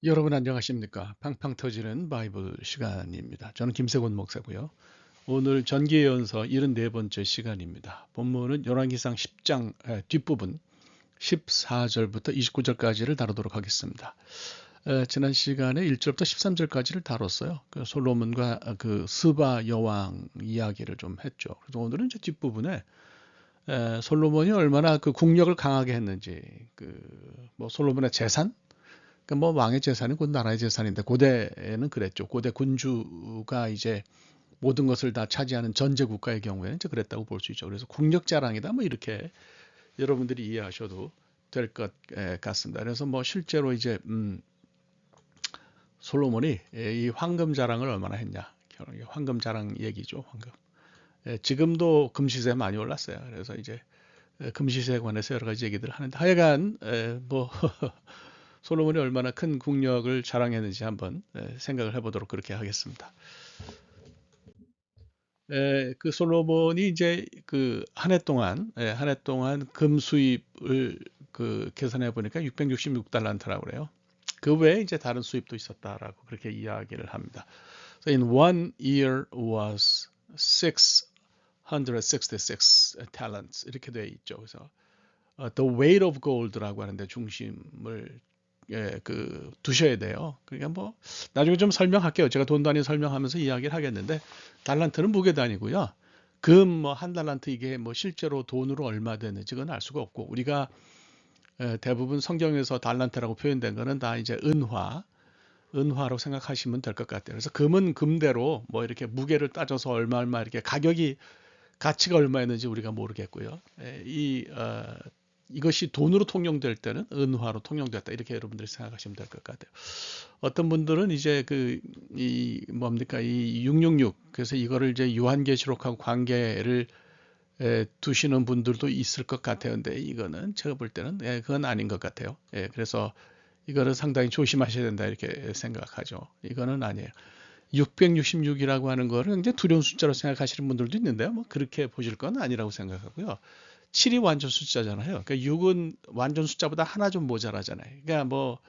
여러분 안녕하십니까? 팡팡 터지는 바이블 시간입니다. 저는 김세곤 목사고요. 오늘 전기예언서 74번째 시간입니다. 본문은 열왕기상 10장 뒷부분 14절부터 29절까지를 다루도록 하겠습니다. 지난 시간에 1절부터 13절까지를 다뤘어요. 그 솔로몬과 그 스바 여왕 이야기를 좀 했죠. 그래서 오늘은 이제 뒷부분에 솔로몬이 얼마나 그 국력을 강하게 했는지, 뭐 솔로몬의 재산, 그러니까 뭐 왕의 재산은 곧 나라의 재산인데 고대에는 그랬죠. 고대 군주가 이제 모든 것을 다 차지하는 전제 국가의 경우에는 이제 그랬다고 볼 수 있죠. 그래서 국력 자랑이다 뭐 이렇게 여러분들이 이해하셔도 될 것 같습니다. 그래서 뭐 실제로 이제 솔로몬이 이 황금 자랑을 얼마나 했냐. 황금 자랑 얘기죠. 황금. 지금도 금시세 많이 올랐어요. 그래서 이제 금시세에 관해서 여러 가지 얘기들을 하는데 하여간 뭐 솔로몬이 얼마나 큰 국력을 자랑했는지 한번 생각을 해보도록 그렇게 하겠습니다. 그 솔로몬이 이제 그 한 해 동안 금 수입을 그 계산해 보니까 666달란트라고 그래요. 그 외에 이제 다른 수입도 있었다라고 그렇게 이야기를 합니다. So in one year was 666 talents 이렇게 돼 있죠. 그래서 the weight of gold라고 하는데 중심을 두셔야 돼요. 그러니까 뭐 나중에 좀 설명할게요. 제가 돈 단위 설명하면서 이야기를 하겠는데 달란트는 무게 단위고요. 금 뭐 한 달란트 이게 뭐 실제로 돈으로 얼마 되는지 그건 알 수가 없고 우리가 대부분 성경에서 달란트라고 표현된 거는 다 이제 은화로 생각하시면 될 것 같아요. 그래서 금은 금대로 뭐 이렇게 무게를 따져서 얼마 이렇게 가치가 얼마였는지 우리가 모르겠고요. 이것이 돈으로 통용될 때는 은화로 통용됐다. 이렇게 여러분들이 생각하시면 될 것 같아요. 어떤 분들은 이제 이 666. 그래서 이거를 이제 요한계시록하고 관계를 두시는 분들도 있을 것 같아요. 근데 이거는 제가 볼 때는 그건 아닌 것 같아요. 그래서 이거는 상당히 조심하셔야 된다. 이렇게 생각하죠. 이거는 아니에요. 666이라고 하는 거를 굉장히 두려운 숫자로 생각하시는 분들도 있는데요. 뭐 그렇게 보실 건 아니라고 생각하고요. 7이 완전 숫자잖아요. 그러니까 6은 완전 숫자보다 하나 좀 모자라잖아요. 그러니까 뭐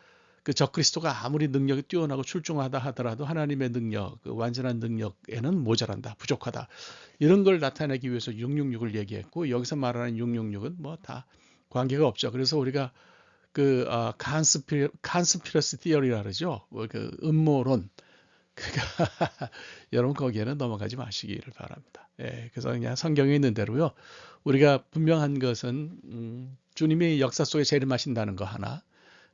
그 적그리스도가 아무리 능력이 뛰어나고 출중하다 하더라도 하나님의 능력, 그 완전한 능력에는 모자란다, 부족하다. 이런 걸 나타내기 위해서 666을 얘기했고 여기서 말하는 666은 뭐 다 관계가 없죠. 그래서 우리가 컨스피러시 티어리라 그러죠. 그 음모론. 그러니까 여러분 거기에는 넘어가지 마시기를 바랍니다. 그래서 그냥 성경에 있는 대로요. 우리가 분명한 것은 주님이 역사 속에 재림하신다는 거 하나.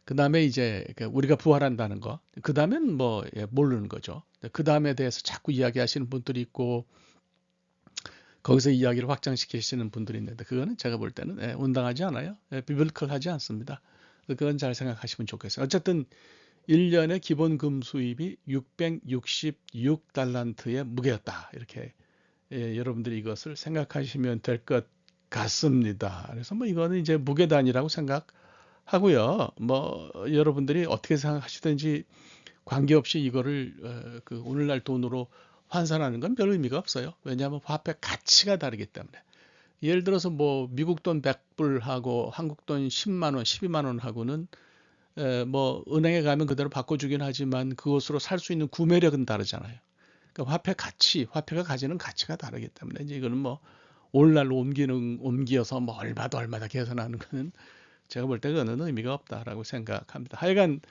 그 다음에 이제 우리가 부활한다는 거. 그 다음엔 뭐 모르는 거죠. 그 다음에 대해서 자꾸 이야기하시는 분들이 있고 거기서 이야기를 확장시키시는 분들이 있는데 그거는 제가 볼 때는 온당하지 않아요. 비블리컬하지 않습니다. 그건 잘 생각하시면 좋겠어요. 어쨌든 1년의 기본 금 수입이 666달란트의 무게였다. 이렇게 여러분들이 이것을 생각하시면 될 것 같습니다. 그래서 뭐 이거는 이제 무게 단위라고 생각하고요. 뭐 여러분들이 어떻게 생각하시든지 관계없이 이거를 그 오늘날 돈으로 환산하는 건 별 의미가 없어요. 왜냐하면 화폐 가치가 다르기 때문에. 예를 들어서 뭐 미국 돈 100불하고 한국 돈 10만 원, 12만 원하고는 뭐 은행에 가면 그대로 바꿔주긴 하지만 그것으로 살 수 있는 구매력은 다르잖아요. 그러니까 화폐가 가지는 가치가 다르기 때문에 이제 이거는 뭐 오늘날로 옮겨서 뭐 얼마다 계산하는 거는 제가 볼 때 그거는 의미가 없다라고 생각합니다. 하여간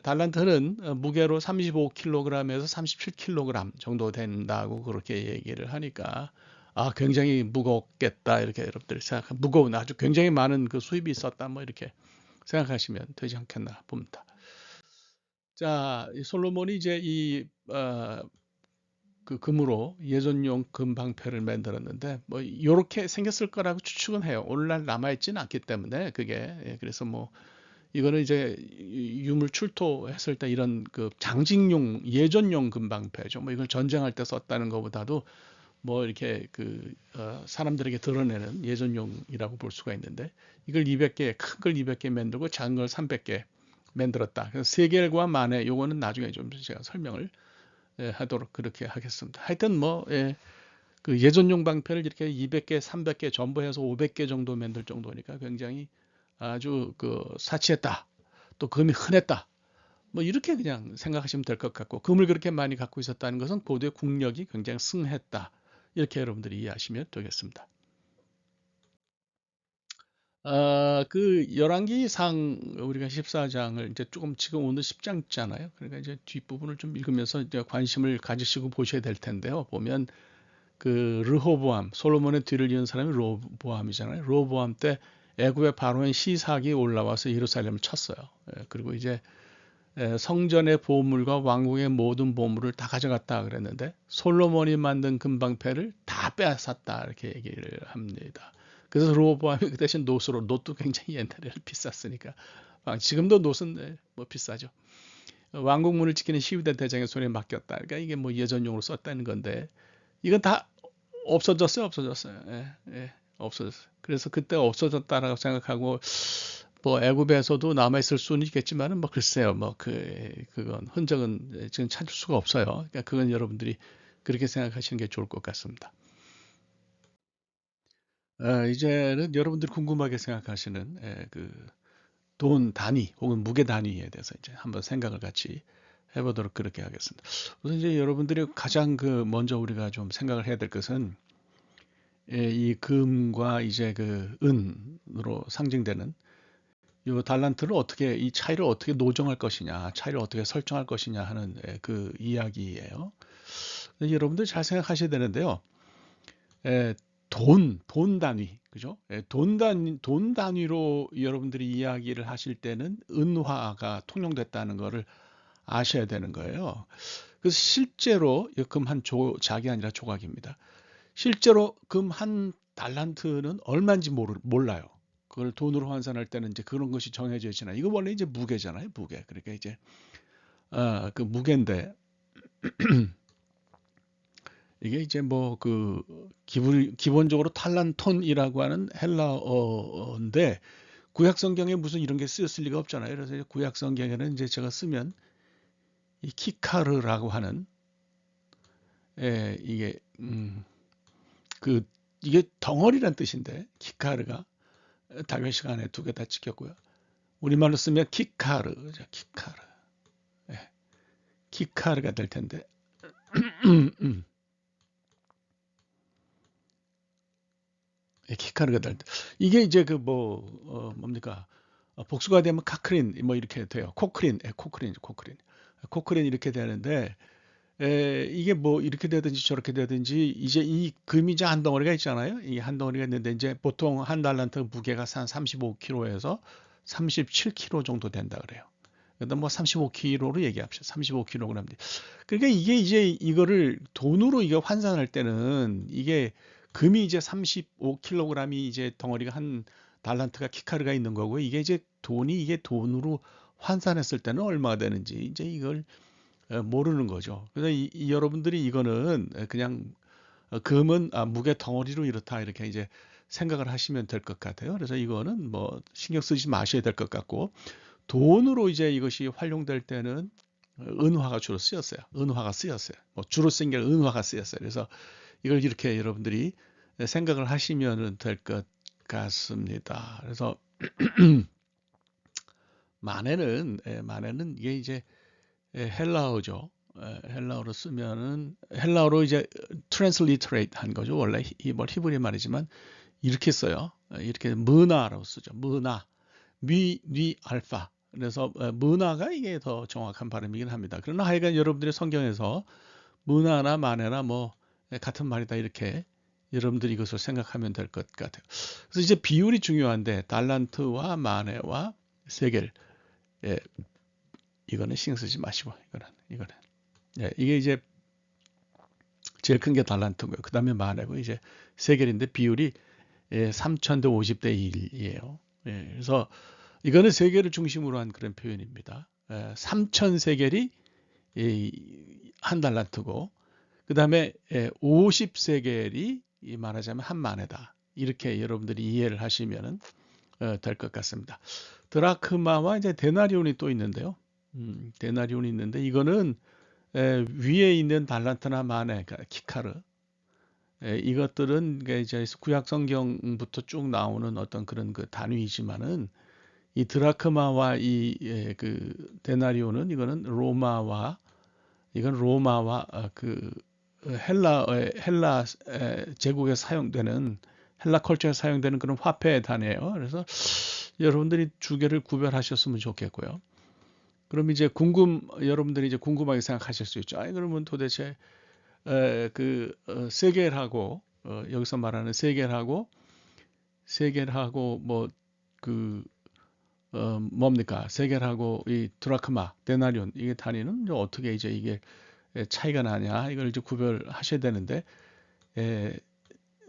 달란트는 무게로 35kg에서 37kg 정도 된다고 그렇게 얘기를 하니까 굉장히 무겁겠다 이렇게 여러분들이 무거운 아주 굉장히 많은 그 수입이 있었다 뭐 이렇게 생각하시면 되지 않겠나 봅니다. 자, 이 솔로몬이 이제 그 금으로 예전용 금 방패를 만들었는데 뭐 이렇게 생겼을 거라고 추측은 해요. 오늘날 남아있지는 않기 때문에 그게 그래서 뭐 이거는 이제 유물 출토했을 때 이런 그 장식용 예전용 금 방패죠. 뭐 이걸 전쟁할 때 썼다는 것보다도 뭐 이렇게 사람들에게 드러내는 예전용이라고 볼 수가 있는데 이걸 200개 큰 걸 200개 만들고 작은 걸 300개 만들었다. 그래서 세겔과 만에 요거는 나중에 좀 제가 설명을 하도록 그렇게 하겠습니다. 하여튼 뭐 그 예전용 방패를 이렇게 200개, 300개 전부 해서 500개 정도 만들 정도니까 굉장히 아주 그 사치했다. 또 금이 흔했다. 뭐 이렇게 그냥 생각하시면 될 것 같고, 금을 그렇게 많이 갖고 있었다는 것은 고대 국력이 굉장히 승했다. 이렇게 여러분들이 이해하시면 되겠습니다. 그 열왕기상 우리가 14장을 이제 조금, 지금 오늘 10장 있잖아요. 그러니까 이제 뒷부분을 좀 읽으면서 이제 관심을 가지시고 보셔야 될 텐데요. 보면 그 르호보암, 솔로몬의 뒤를 이은 사람이 르호보암이잖아요. 르호보암 때 애굽의 바로인 시삭이 올라와서 예루살렘을 쳤어요. 그리고 이제 성전의 보물과 왕궁의 모든 보물을 다 가져갔다 그랬는데, 솔로몬이 만든 금방패를 다 빼앗았다 이렇게 얘기를 합니다. 그래서 르호보암이 그 대신 노트도 굉장히 옛날에는 비쌌으니까, 지금도 노트는 뭐 비싸죠. 왕궁문을 지키는 시위대 대장의 손에 맡겼다. 그러니까 이게 뭐 예전용으로 썼다는 건데, 이건 다 없어졌어요, 없어졌어요. 없어졌어요. 그래서 그때 없어졌다라고 생각하고, 뭐 애굽에서도 남아 있을 수는 있겠지만은 뭐 글쎄요, 뭐 그건 흔적은 지금 찾을 수가 없어요. 그러니까 그건 여러분들이 그렇게 생각하시는 게 좋을 것 같습니다. 이제는 여러분들이 궁금하게 생각하시는 그 돈 단위 혹은 무게 단위에 대해서 이제 한번 생각을 같이 해보도록 그렇게 하겠습니다. 우선 이제 여러분들이 가장 그 먼저 우리가 좀 생각을 해야 될 것은, 이 금과 이제 그 은으로 상징되는 이 달란트를 어떻게, 이 차이를 어떻게 노정할 것이냐, 차이를 어떻게 설정할 것이냐 하는 그 이야기예요. 여러분들 잘 생각하셔야 되는데요. 에, 돈 단위, 그죠? 돈 단위로 여러분들이 이야기를 하실 때는 은화가 통용됐다는 것을 아셔야 되는 거예요. 그래서 실제로 금 한 작이 아니라 조각입니다. 실제로 금 한 달란트는 얼마인지 몰라요. 그걸 돈으로 환산할 때는 이제 그런 것이 정해져 있잖아요. 이거 원래 이제 무게잖아요, 무게. 그러니까 이제 그 무게인데, 이게 이제 뭐 그 기본적으로 탈란톤이라고 하는 헬라어인데, 구약 성경에 무슨 이런 게 쓰였을 리가 없잖아요. 그래서 이제 구약 성경에는 이제 제가 쓰면 이 키카르라고 하는, 이게 그 이게 덩어리란 뜻인데, 키카르가 다몇 시간에 두 개 다 찍혔고요. 우리말로 쓰면 키카르, 키카르, 예, 키카르가 될 텐데, 예, 키카르가 될 때, 이게 이제 그 뭐 뭡니까? 복수가 되면 카크린 뭐 이렇게 돼요. 코크린, 코크린 이렇게 되는데, 이게 뭐 이렇게 되든지 저렇게 되든지, 이제 이 금이자 한 덩어리가 있잖아요. 이 한 덩어리가 있는데, 이제 보통 한 달란트 무게가 한 35kg에서 37kg 정도 된다 그래요. 그다음 뭐 35kg로 얘기합시다. 35kg. 그러니까 이게 이제 이거를 돈으로 이게 환산할 때는, 이게 금이 이제 35kg이 이제 덩어리가 한 달란트가 키카르가 있는 거고, 이게 이제 돈이, 이게 돈으로 환산했을 때는 얼마가 되는지 이제 이걸 모르는 거죠. 그래서 여러분들이 이거는 그냥 금은 무게 덩어리로 이렇다 이렇게 이제 생각을 하시면 될 것 같아요. 그래서 이거는 뭐 신경 쓰지 마셔야 될 것 같고, 돈으로 이제 이것이 활용될 때는 은화가 주로 쓰였어요. 은화가 쓰였어요. 뭐 주로 쓴 게 은화가 쓰였어요. 그래서 이걸 이렇게 여러분들이 생각을 하시면 될 것 같습니다. 그래서 만에는 이게 이제 헬라어죠. 헬라어로 쓰면은, 헬라어로 이제 트랜슬리터레이트 한 거죠. 원래 뭐 히브리 말이지만 이렇게 써요. 이렇게 문화라고 쓰죠. 문화, 미 알파. 그래서 문화가 이게 더 정확한 발음이긴 합니다. 그러나 하여간 여러분들의 성경에서 문화나 만해나 뭐 같은 말이다 이렇게 여러분들이 이것을 생각하면 될 것 같아요. 그래서 이제 비율이 중요한데, 달란트와 마네와 세겔, 예, 이거는 신경 쓰지 마시고, 이거는 이게 이제 제일 큰 게 달란트고요. 그 다음에 마네고 이제 세겔인데, 비율이 3,000대 50대 1이에요. 그래서 이거는 세겔을 중심으로 한 그런 표현입니다. 3,000 세겔이 한 달란트고, 그 다음에 50 세겔이 말하자면 한 마네다. 이렇게 여러분들이 이해를 하시면 될 것 같습니다. 드라크마와 이제 데나리온이 또 있는데요. 데나리온이 있는데, 이거는 위에 있는 달란트나 마네, 그러니까 키카르, 이것들은 이제 구약 성경부터 쭉 나오는 어떤 그런 그 단위이지만은, 이 드라크마와 그 데나리오는 이건 로마와 그 헬라 제국에 사용되는 헬라 컬처에 사용되는 그런 화폐 단위예요. 그래서 여러분들이 두 개를 구별하셨으면 좋겠고요. 그럼 이제 여러분들이 이제 궁금하게 생각하실 수 있죠. 아니 그러면 도대체 세겔하고 여기서 말하는 세겔하고 뭐 그 뭡니까? 세겔하고 이 드라크마, 데나리온 이게 단위는 이제 어떻게 이제 이게 차이가 나냐? 이걸 이제 구별하셔야 되는데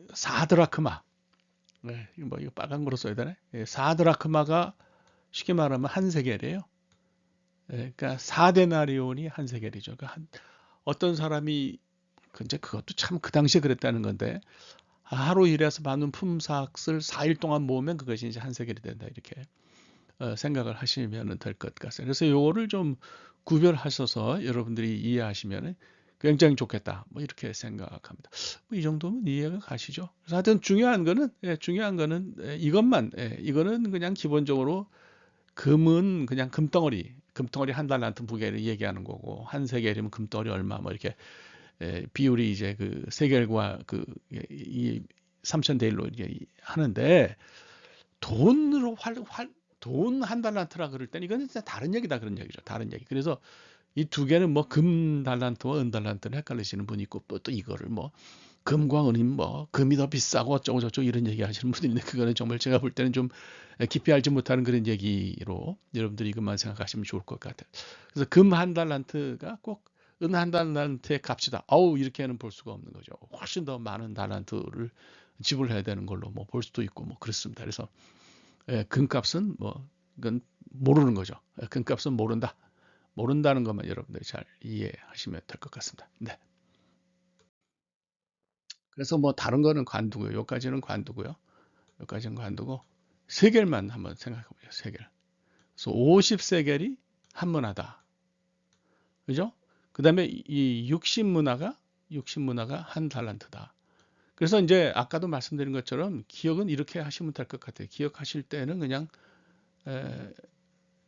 4드라크마. 네, 이거 빨간 거로 써야 되네. 4드라크마가 쉽게 말하면 한 세겔이에요. 그러니까 4데나리온이 한 세겔이죠. 그러니까 어떤 사람이 이제 그것도 참 그 당시에 그랬다는 건데 하루 일해서 받는 품삯을 4일 동안 모으면 그것이 이제 한 세겔이 된다 이렇게 생각을 하시면 될 것 같아요. 그래서 요거를 좀 구별하셔서 여러분들이 이해하시면 굉장히 좋겠다. 뭐 이렇게 생각합니다. 뭐이 정도면 이해가 가시죠. 그래서 하여튼 중요한 거는 이거는 그냥 기본적으로 금은 그냥 금덩어리 한 달란트 무게를 얘기하는 거고 한 세겔이면 금덩어리 얼마 뭐 이렇게 비율이 이제 그 세겔과 이 3,000대 1로 이제 하는데 돈으로 돈 한 달란트라 그럴 때는 이거는 진짜 다른 얘기다 그런 얘기죠. 다른 얘기. 그래서 이 두 개는 뭐 금 달란트와 은 달란트를 헷갈리시는 분이 있고 또 이거를 뭐 금과 은이 뭐 금이 더 비싸고 어쩌고 저쩌고 이런 얘기 하시는 분이 있는데 그거는 정말 제가 볼 때는 좀 깊이 알지 못하는 그런 얘기로 여러분들이 이것만 생각하시면 좋을 것 같아요. 그래서 금 한 달란트가 꼭 은 한 달란트의 값이다. 아우 이렇게는 볼 수가 없는 거죠. 훨씬 더 많은 달란트를 지불해야 되는 걸로 뭐 볼 수도 있고 뭐 그렇습니다. 그래서 금값은 뭐 이건 모르는 거죠. 금값은 모른다는 것만 여러분들이 잘 이해하시면 될 것 같습니다. 네. 그래서 뭐 다른 거는 관두고요. 여기까지는 관두고요. 여기까지는 관두고 세겔만 한번 생각해 보죠. 세겔. 그래서 50세겔이 한문하다. 그죠? 그다음에 이 60문화가 한 달란트다. 그래서 이제 아까도 말씀드린 것처럼 기억은 이렇게 하시면 될 것 같아요. 기억하실 때는 그냥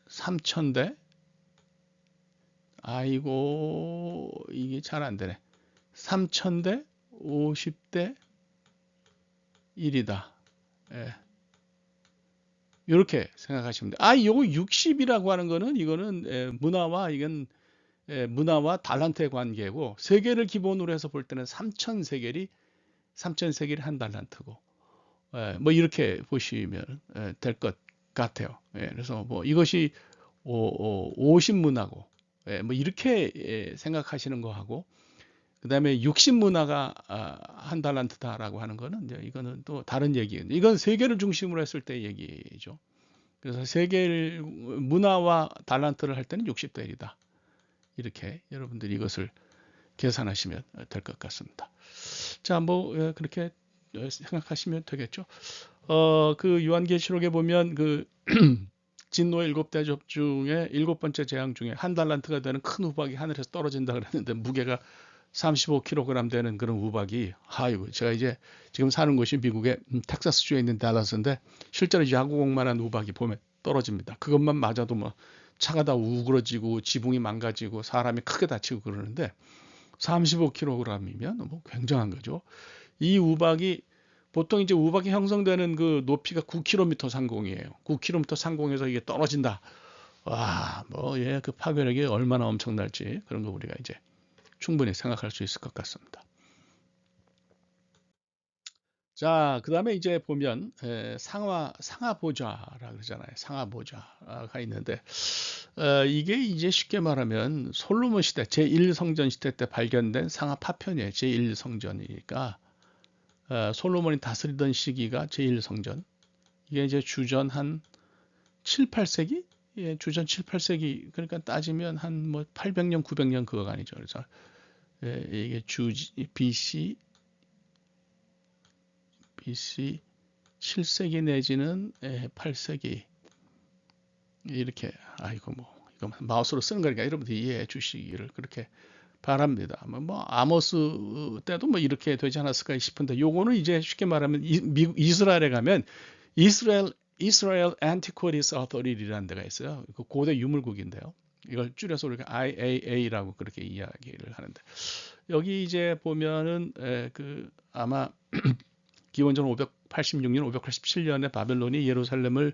3,000대 아이고 이게 잘 안 되네. 3,000대 50대 1이다. 예. 이렇게 생각하시면 돼요. 요거 60이라고 하는 거는 이거는 문화와 달란트의 관계고 세계를 기본으로 해서 볼 때는 3,000세겔이 한 달란트고 뭐 이렇게 보시면 될 것 같아요. 그래서 뭐 이것이 50문화고 뭐 이렇게 생각하시는 거하고 그다음에 60문화가 한 달란트다라고 하는 거는 이제 이거는 또 다른 얘기예요. 이건 세계를 중심으로 했을 때 얘기죠. 그래서 세계 문화와 달란트를 할 때는 60대 1이다. 이렇게 여러분들이 이것을 계산하시면 될 것 같습니다. 자, 뭐 그렇게 생각하시면 되겠죠. 그 요한계시록에 보면 그 진노의 7대접 중에 7번째 재앙 중에 한 달란트가 되는 큰 우박이 하늘에서 떨어진다 그랬는데 무게가 35kg 되는 그런 우박이 아이고 제가 이제 지금 사는 곳이 미국의 텍사스주에 있는 달라스인데 실제로 야구공만한 우박이 봄에 떨어집니다. 그것만 맞아도 뭐 차가 다 우그러지고 지붕이 망가지고 사람이 크게 다치고 그러는데 35kg이면 뭐 굉장한 거죠. 이 우박이 보통 이제 우박이 형성되는 그 높이가 9km 상공이에요. 9km 상공에서 이게 떨어진다. 와, 뭐, 그 파괴력이 얼마나 엄청날지 그런 거 우리가 이제 충분히 생각할 수 있을 것 같습니다. 자, 그 다음에 이제 보면 상하보좌라 그러잖아요. 상하보좌가 있는데 이게 이제 쉽게 말하면 솔로몬 시대 제1성전 시대 때 발견된 상하 파편이에요. 제1성전이니까 솔로몬이 다스리던 시기가 제1성전. 이게 이제 주전 한 7, 8세기? 예, 주전 7, 8세기. 그러니까 따지면 한 뭐 800년, 900년 그거가 아니죠. 그래서 이게 BC 7세기 내지는 8세기 이렇게 아이고 뭐 이거 마우스로 쓰는 거니까 여러분들이 이해해 주시기를 그렇게 바랍니다. 뭐 아모스 때도 뭐 이렇게 되지 않았을까 싶은데 요거는 이제 쉽게 말하면 미국 이스라엘에 가면 이스라엘 Israel Antiquities Authority라는 데가 있어요. 그 고대 유물국인데요. 이걸 줄여서 우리가 IAA라고 그렇게 이야기를 하는데 여기 이제 보면은 그 아마 기원전 586년, 587년에 바벨론이 예루살렘을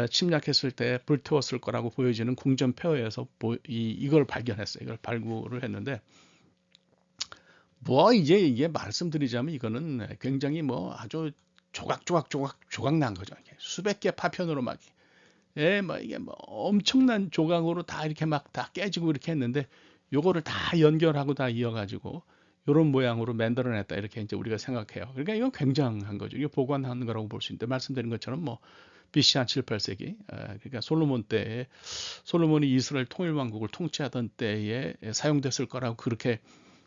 침략했을 때 불태웠을 거라고 보여지는 궁전폐허에서 이걸 발견했어요. 이걸 발굴을 했는데 뭐 이제 이게 말씀드리자면 이거는 굉장히 뭐 아주 조각 난 거죠. 이게 수백 개 파편으로 막 막 이게 뭐 엄청난 조각으로 다 이렇게 막 다 깨지고 이렇게 했는데 요거를 다 연결하고 다 이어가지고 요런 모양으로 만들어냈다 이렇게 이제 우리가 생각해요. 그러니까 이건 굉장한 거죠. 이게 보관하는 거라고 볼 수 있는데 말씀드린 것처럼 뭐 BC 한 7, 8세기 그러니까 솔로몬 때에 솔로몬이 이스라엘 통일왕국을 통치하던 때에 사용됐을 거라고 그렇게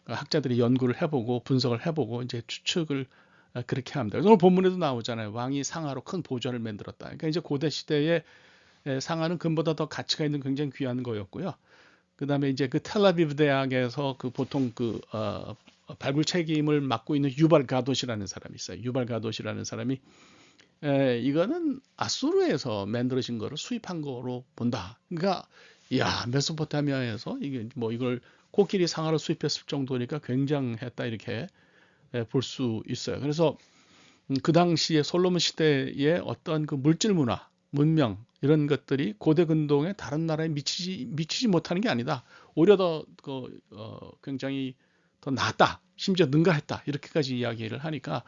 학자들이 연구를 해보고 분석을 해보고 이제 추측을 그렇게 합니다. 오늘 본문에도 나오잖아요. 왕이 상하로 큰 보좌를 만들었다. 그러니까 이제 고대 시대에 상하는 금보다 더 가치가 있는 굉장히 귀한 거였고요. 그다음에 이제 그 텔아비브 대학에서 그 보통 그 발굴 책임을 맡고 있는 유발 가돗이라는 사람이 있어요. 유발 가돗이라는 사람이 이거는 아수르에서 만들어진 거를 수입한 거로 본다. 그러니까 야 메소포타미아에서 이게 뭐 이걸 코끼리 상하로 수입했을 정도니까 굉장했다 이렇게 볼 수 있어요. 그래서 그 당시에 솔로몬 시대의 어떤 그 물질 문화, 문명 이런 것들이 고대 근동의 다른 나라에 미치지 못하는 게 아니다. 오히려 굉장히 더 낫다. 심지어 능가했다. 이렇게까지 이야기를 하니까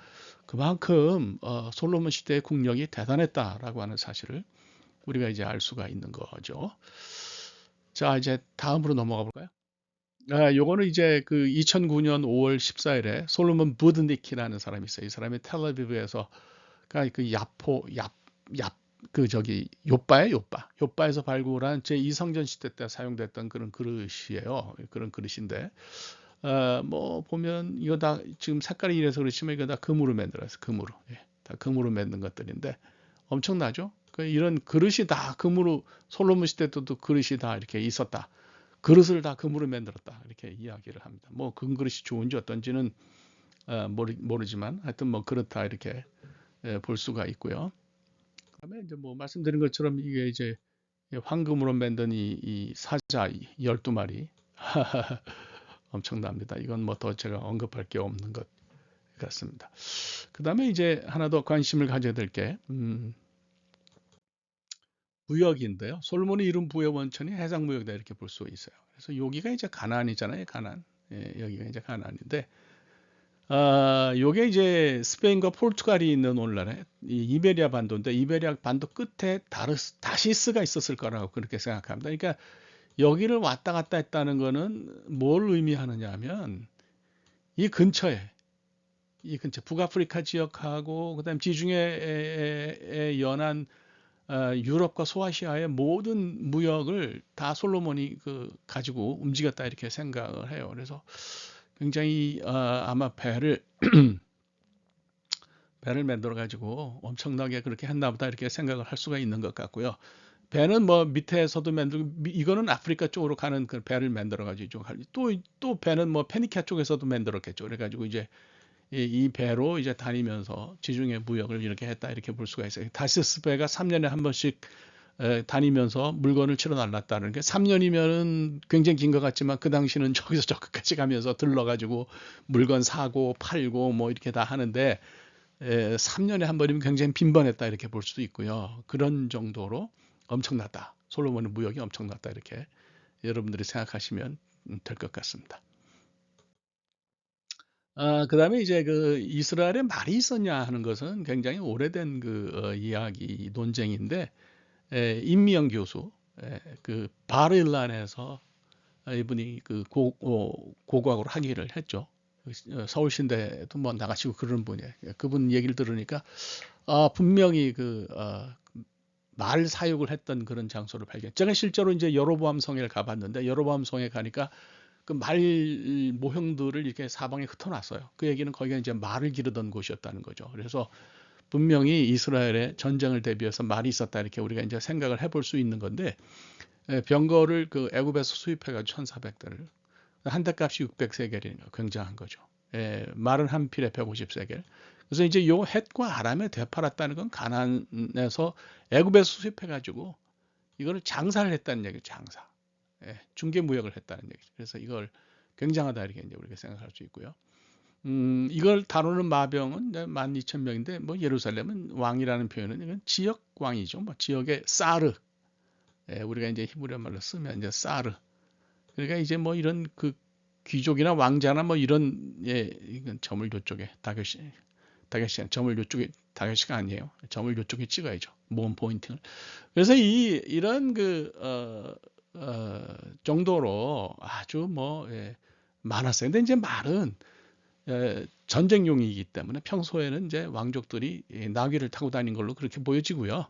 그만큼 솔로몬 시대의 국력이 대단했다라고 하는 사실을 우리가 이제 알 수가 있는 거죠. 자, 이제 다음으로 넘어가 볼까요? 요거는 이제 그 2009년 5월 14일에 솔로몬 부드니키라는 사람이 있어요. 이 사람이 텔아비브에서 그 요빠에서 발굴한 제2성전 시대 때 사용됐던 그런 그릇이에요. 그런 그릇인데 뭐 보면 이거 다 지금 색깔이 이래서 그렇지만 이거 다 금으로 만들어서 금으로 다 금으로 만든 것들인데 엄청나죠? 이런 그릇이 다 금으로 솔로몬 시대 때도 그릇이 다 이렇게 있었다. 그릇을 다 금으로 만들었다. 이렇게 이야기를 합니다. 뭐 금그릇이 좋은지 어떤지는 모르지만 하여튼 뭐 그렇다 이렇게 볼 수가 있고요. 그다음에 이제 뭐 말씀드린 것처럼 이게 이제 황금으로 만든 이 사자 12마리 엄청납니다. 이건 뭐 더 제가 언급할 게 없는 것 같습니다. 그다음에 이제 하나 더 관심을 가져야 될 게 무역인데요. 솔로몬이 이룬 부의 원천이 해상 무역이다 이렇게 볼 수 있어요. 그래서 여기가 이제 가나안이잖아요. 가나안. 여기가 이제 가나안인데 요게 이제 스페인과 포르투갈이 있는 오늘날의 이 이베리아 반도인데 이베리아 반도 끝에 다시스가 있었을 거라고 그렇게 생각합니다. 그러니까 여기를 왔다 갔다 했다는 거는 뭘 의미하느냐 하면 이 근처에 북아프리카 지역하고 그다음 지중해 연안 유럽과 소아시아의 모든 무역을 다 솔로몬이 가지고 움직였다 이렇게 생각을 해요. 그래서 굉장히 아마 배를 만들어 가지고 엄청나게 그렇게 했나 보다 이렇게 생각을 할 수가 있는 것 같고요. 배는 뭐 밑에서도 만들고 이거는 아프리카 쪽으로 가는 그 배를 만들어 가지고 또 배는 뭐 페니키아 쪽에서도 만들었겠죠. 그래 가지고 이제 이 배로 이제 다니면서 지중해 무역을 이렇게 했다 이렇게 볼 수가 있어요. 다시스 배가 3년에 한 번씩 다니면서 물건을 치러 날랐다는 게 3년이면은 굉장히 긴 것 같지만 그 당시는 저기서 저기까지 가면서 들러가지고 물건 사고 팔고 뭐 이렇게 다 하는데 3년에 한 번이면 굉장히 빈번했다 이렇게 볼 수도 있고요. 그런 정도로 엄청났다. 솔로몬의 무역이 엄청났다 이렇게 여러분들이 생각하시면 될 것 같습니다. 그다음에 이제 그 이스라엘에 말이 있었냐 하는 것은 굉장히 오래된 이야기 논쟁인데 임미영 교수 그 바르일란에서 이분이 고고학으로 학위를 했죠. 서울신대도 뭐 나가시고 그런 분이에요. 그분 얘기를 들으니까 분명히 말 사육을 했던 그런 장소를 발견. 제가 실제로 이제 여로보암 성에 가봤는데 여로보암 성에 가니까 그 말 모형들을 이렇게 사방에 흩어놨어요. 그 얘기는 거기가 이제 말을 기르던 곳이었다는 거죠. 그래서 분명히 이스라엘에 전쟁을 대비해서 말이 있었다 이렇게 우리가 이제 생각을 해볼 수 있는 건데 병거를 그 애굽에서 수입해가지고 1,400대를 한 대 값이 600세겔이니까 굉장한 거죠. 말은 한 필에 150세겔. 그래서 이제 요 헷과 아람에 되팔았다는 건 가나안에서 애굽에서 수입해가지고 이거를 장사를 했다는 얘기예요. 장사. 중개 무역을 했다는 얘기죠. 그래서 이걸 굉장하다 이렇게 이제 우리가 생각할 수 있고요. 이걸 다루는 마병은 12,000명인데 뭐 예루살렘은 왕이라는 표현은 이건 지역 왕이죠. 뭐 지역의 사르. 우리가 이제 히브리어 말로 쓰면 이제 사르. 그러니까 이제 뭐 이런 그 귀족이나 왕자나 뭐 이런 이건 점을 요쪽에 다교시 점을 요쪽에 다교시가 아니에요. 점을 요쪽에 찍어야죠. 모음 포인팅을. 그래서 이런 정도로 아주 뭐 많았어요. 근데 이제 말은 전쟁용이기 때문에 평소에는 이제 왕족들이 나귀를 타고 다닌 걸로 그렇게 보여지고요.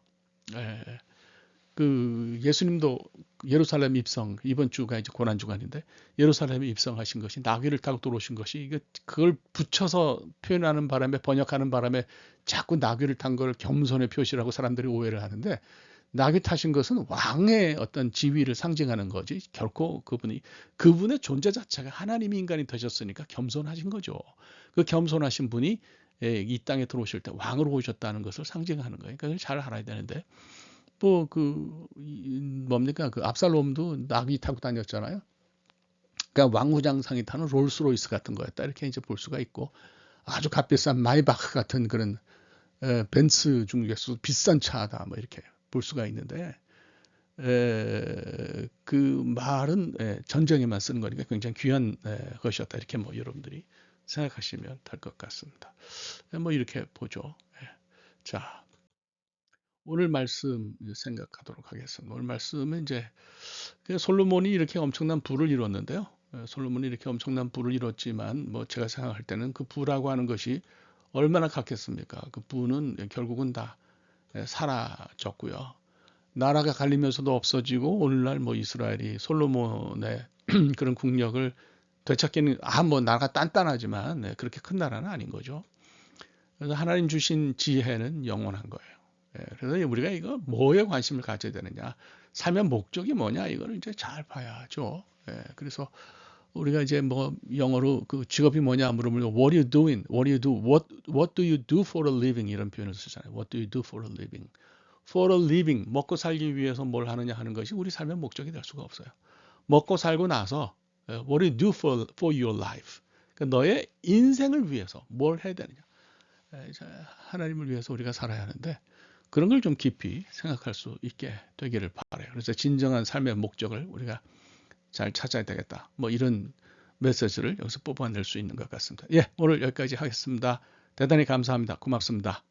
그 예수님도 예루살렘 입성 이번 주가 이제 고난 주간인데 예루살렘에 입성하신 것이 나귀를 타고 들어오신 것이 이게 그걸 붙여서 표현하는 바람에 번역하는 바람에 자꾸 나귀를 탄 걸 겸손의 표시라고 사람들이 오해를 하는데 나귀 타신 것은 왕의 어떤 지위를 상징하는 거지 결코 그분의 존재 자체가 하나님이 인간이 되셨으니까 겸손하신 거죠. 그 겸손하신 분이 이 땅에 들어오실 때 왕으로 오셨다는 것을 상징하는 거예요. 그러니까 잘 알아야 되는데 뭐 뭡니까 그 압살롬도 나귀 타고 다녔잖아요. 그러니까 왕후장상이 타는 롤스로이스 같은 거였다 이렇게 이제 볼 수가 있고 아주 값비싼 마이바흐 같은 그런 벤츠 중에서 비싼 차다 뭐 이렇게 볼 수가 있는데 그 말은 전쟁에만 쓰는 거니까 굉장히 귀한 것이었다 이렇게 뭐 여러분들이 생각하시면 될 것 같습니다. 뭐 이렇게 보죠. 자. 오늘 말씀 생각하도록 하겠습니다. 오늘 말씀은 이제 솔로몬이 이렇게 엄청난 부를 이뤘는데요. 솔로몬이 이렇게 엄청난 부를 이뤘지만 뭐 제가 생각할 때는 그 부라고 하는 것이 얼마나 컸겠습니까? 그 부는 결국은 다 사라졌고요. 나라가 갈리면서도 없어지고 오늘날 뭐 이스라엘이 솔로몬의 그런 국력을 되찾기는 뭐 나라가 단단하지만 그렇게 큰 나라는 아닌 거죠. 그래서 하나님 주신 지혜는 영원한 거예요. 그래서 우리가 이거 뭐에 관심을 가져야 되느냐, 삶의 목적이 뭐냐 이거를 이제 잘 봐야죠. 그래서 우리가 이제 뭐 영어로 그 직업이 뭐냐 물으면 What are you doing? What do you do? What do you do for a living? 이런 표현을 쓰잖아요. What do you do for a living? For a living 먹고 살기 위해서 뭘 하느냐 하는 것이 우리 삶의 목적이 될 수가 없어요. 먹고 살고 나서 What do you do for your life? 그러니까 너의 인생을 위해서 뭘 해야 되느냐? 하나님을 위해서 우리가 살아야 하는데 그런 걸 좀 깊이 생각할 수 있게 되기를 바라요. 그래서 진정한 삶의 목적을 우리가 잘 찾아야 되겠다. 뭐 이런 메시지를 여기서 뽑아낼 수 있는 것 같습니다. 오늘 여기까지 하겠습니다. 대단히 감사합니다. 고맙습니다.